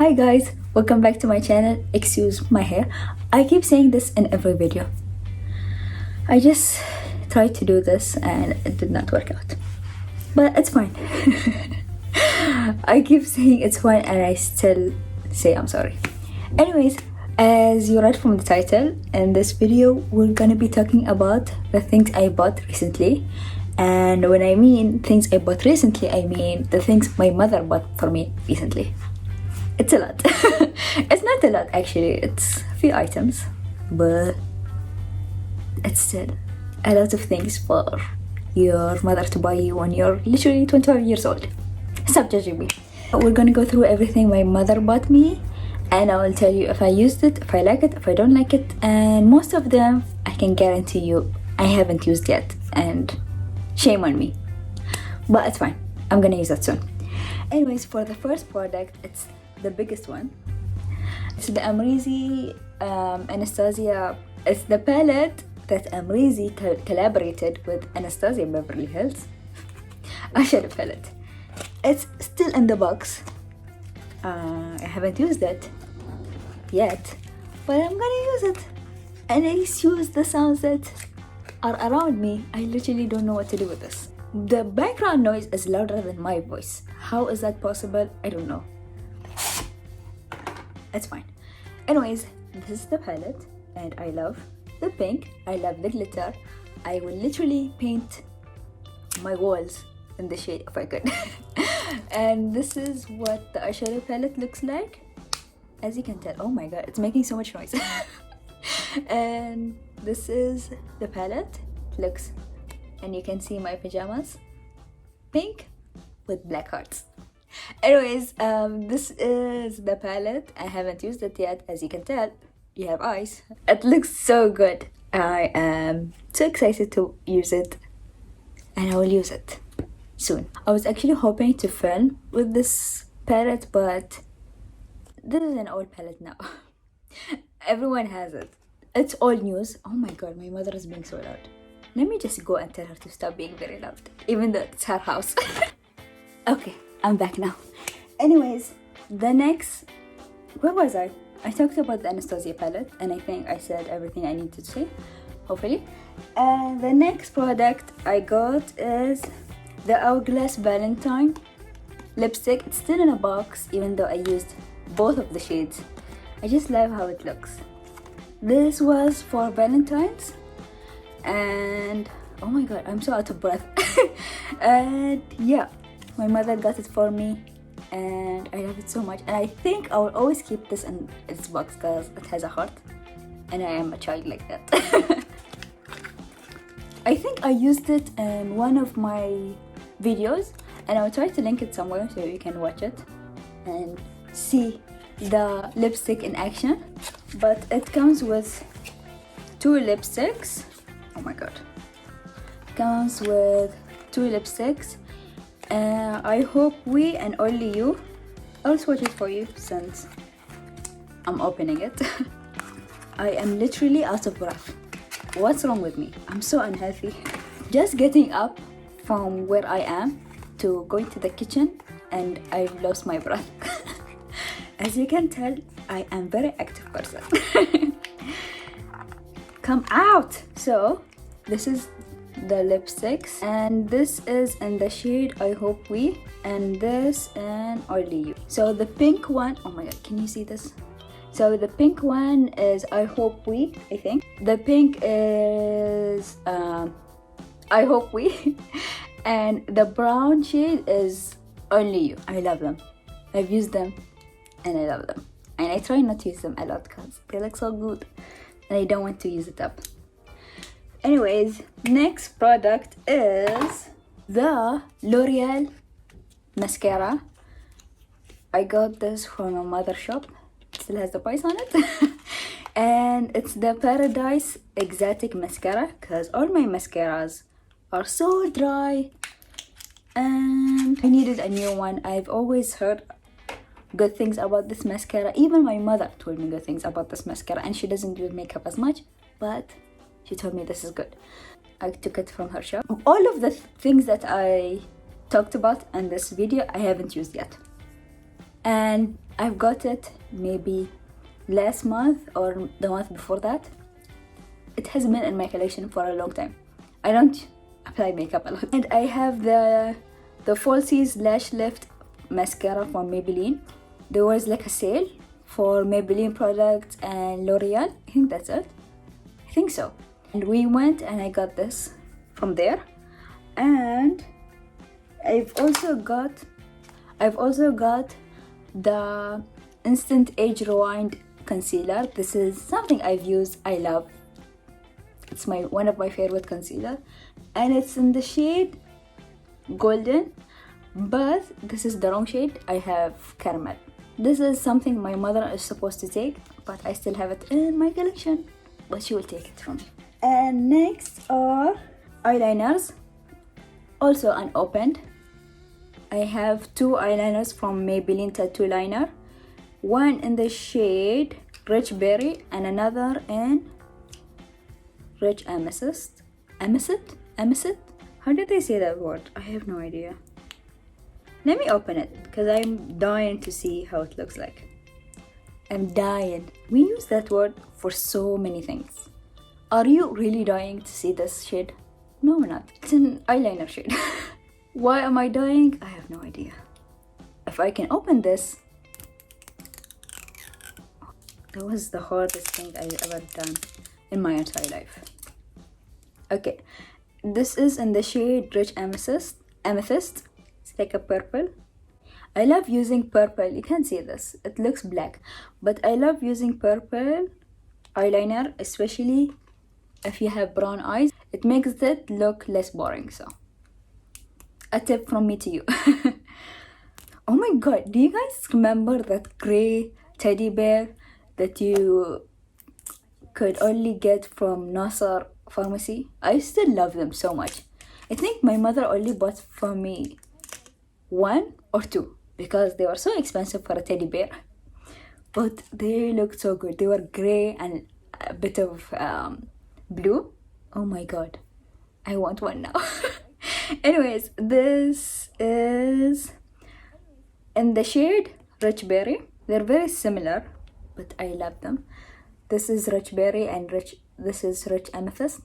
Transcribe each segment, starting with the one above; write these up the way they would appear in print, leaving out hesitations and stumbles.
Hi guys, welcome back to my channel. Excuse my hair. I keep saying this in every video. I just tried to do this and it did not work out. But it's fine. I keep saying it's fine and I still say I'm sorry. Anyways, as you read from the title, in this video we're gonna be talking about the things I bought recently. And when I mean things I bought recently, I mean the things my mother bought for me recently. It's a lot. It's not a lot actually, it's a few items, but it's still a lot of things for your mother to buy you when you're literally 25 years old. Stop judging me. We're gonna go through everything my mother bought me and I will tell you if I used it, if I like it, if I don't like it, and most of them I can guarantee you I haven't used yet, and shame on me, but it's fine, I'm gonna use it soon. Anyways, for the first product, it's the biggest one. It's the Amrezy Anastasia. It's the palette that Amrezy collaborated with Anastasia Beverly Hills eyeshadow palette. It's still in the box. I haven't used it yet, but I'm gonna use it. And I use the sounds that are around me. I literally don't know what to do with this. The background noise is louder than my voice. How is that possible? I don't know. It's fine. Anyways, this is the palette and I love the pink. I love the glitter. I will literally paint my walls in the shade if I could. And this is what the eyeshadow palette looks like. As you can tell, oh my god, it's making so much noise. And this is the palette. Looks, and you can see my pajamas, pink with black hearts. Anyways, this is the palette. I haven't used it yet. As you can tell, you have eyes. It looks so good. I am so excited to use it, and I will use it soon. I was actually hoping to film with this palette, but this is an old palette now. Everyone has it. It's old news. Oh my god, my mother is being so loud. Let me just go and tell her to stop being very loud, even though it's her house. Okay, I'm back now. Anyways, the next, where was I? I talked about the Anastasia palette and I think I said everything I needed to say, hopefully. And the next product I got is the Hourglass Valentine lipstick. It's still in a box even though I used both of the shades. I just love how it looks. This was for Valentine's and oh my god, I'm so out of breath. And yeah, my mother got it for me and I love it so much, and I think I will always keep this in its box because it has a heart and I am a child like that. I think I used it in one of my videos and I will try to link it somewhere so you can watch it and see the lipstick in action. But it comes with 2 lipsticks. Oh my god, it comes with 2 lipsticks. I hope we and only you. I'll swatch it for you since I'm opening it. I am literally out of breath. What's wrong with me? I'm so unhealthy. Just getting up from where I am to going to the kitchen and I've lost my breath. As you can tell, I am a very active person. Come out! So, this is the lipsticks and this is in the shade I Hope We, and this and Only You. So the pink one, oh my god, can you see this? So the pink one is I Hope We, I think. The pink is I Hope We. And the brown shade is Only You. I love them. I've used them and I love them. And I try not to use them a lot because they look so good and I don't want to use it up. Anyways, next product is the Loreal mascara. I got this from a mother shop. It still has the price on it. And it's the Paradise Exotic Mascara because all my mascaras are so dry and I needed a new one. I've always heard good things about this mascara. Even my mother told me good things about this mascara, and she doesn't do makeup as much, but she told me this is good. I took it from her shop. All of the things that I talked about in this video I haven't used yet, and I've got it maybe last month or the month before that. It has been in my collection for a long time. I don't apply makeup a lot. And I have the Falsies Lash Lift mascara from Maybelline. There was like a sale for Maybelline products and Loreal. I think that's it. I think so. And we went and I got this from there. And I've also got the Instant Age Rewind concealer. This is something I've used. I love. It's one of my favorite concealer, and it's in the shade golden, but this is the wrong shade. I have caramel. This is something my mother is supposed to take, but I still have it in my collection, but she will take it from me. And next are eyeliners, also unopened. I have two eyeliners from Maybelline Tattoo Liner, one in the shade Rich Berry and another in Rich Amethyst. Amethyst? How did they say that word? I have no idea. Let me open it because I'm dying to see how it looks like. I'm dying. We use that word for so many things. Are you really dying to see this shade? No, we're not. It's an eyeliner shade. Why am I dying? I have no idea. If I can open this. That was the hardest thing I ever done in my entire life. Okay, this is in the shade Rich Amethyst. It's like a purple. I love using purple. You can't see this, it looks black, but I love using purple eyeliner, especially if you have brown eyes. It makes it look less boring. So a tip from me to you. Oh my god, do you guys remember that gray teddy bear that you could only get from Nasser pharmacy? I still love them so much. I think my mother only bought for me one or two because they were so expensive for a teddy bear, but they looked so good. They were gray and a bit of blue. Oh my god, I want one now. Anyways, this is in the shade Rich Berry. They're very similar, but I love them. This is Rich Berry and this is Rich Amethyst.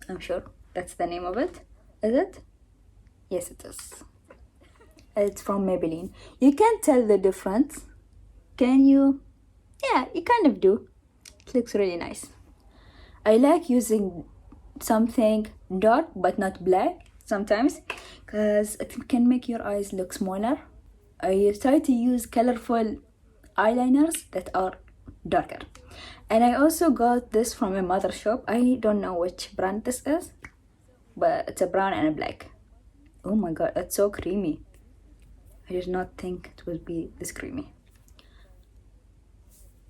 I'm sure that's the name of it. Is it? Yes, it is. It's from Maybelline. You can't tell the difference, can you? Yeah, you kind of do. It looks really nice. I like using something dark but not black sometimes because it can make your eyes look smaller. I try to use colorful eyeliners that are darker. And I also got this from a mother shop. I don't know which brand this is, but it's a brown and a black. Oh my god, it's so creamy. I did not think it would be this creamy.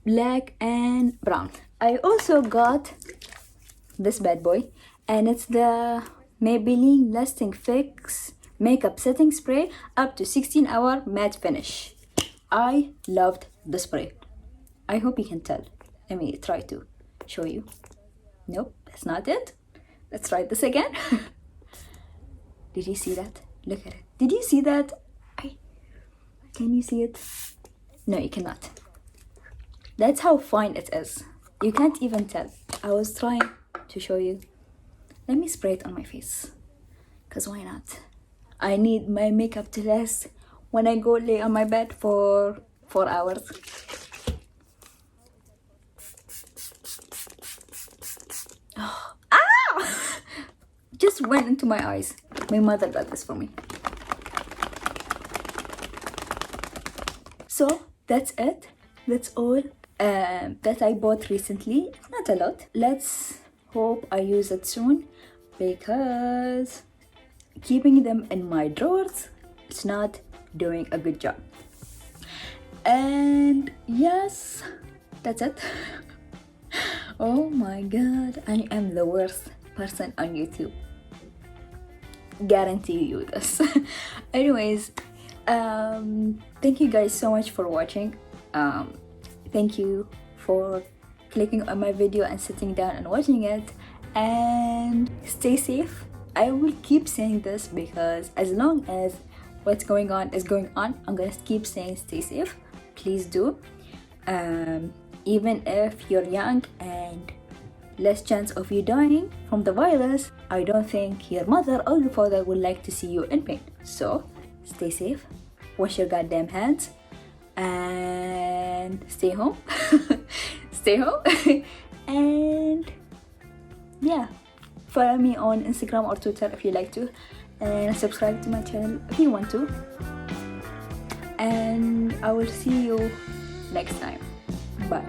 Black and brown. I also got this bad boy, and it's the Maybelline Lasting Fix Makeup Setting Spray up to 16-hour matte finish. I loved the spray. I hope you can tell. Let me try to show you. Nope, that's not it. Let's try this again. Did you see that? Look at it. Did you see that? Can you see it? No, you cannot. That's how fine it is. You can't even tell. I was trying to show you. Let me spray it on my face, because why not? I need my makeup to last when I go lay on my bed for 4 hours. Oh, ah! Just went into my eyes. My mother got this for me. So that's it. That's all that I bought recently. Not a lot. Let's hope I use it soon, because keeping them in my drawers, it's not doing a good job. And yes, that's it. Oh my god, I am the worst person on YouTube. Guarantee you this. Anyways, thank you guys so much for watching. Thank you for clicking on my video and sitting down and watching it, and stay safe. I will keep saying this because as long as what's going on is going on, I'm gonna keep saying stay safe. please do. Even if you're young and less chance of you dying from the virus, I don't think your mother or your father would like to see you in pain. So stay safe, wash your goddamn hands, and stay home. Stay home. And yeah, follow me on Instagram or Twitter if you like to, and subscribe to my channel if you want to. And I will see you next time. Bye.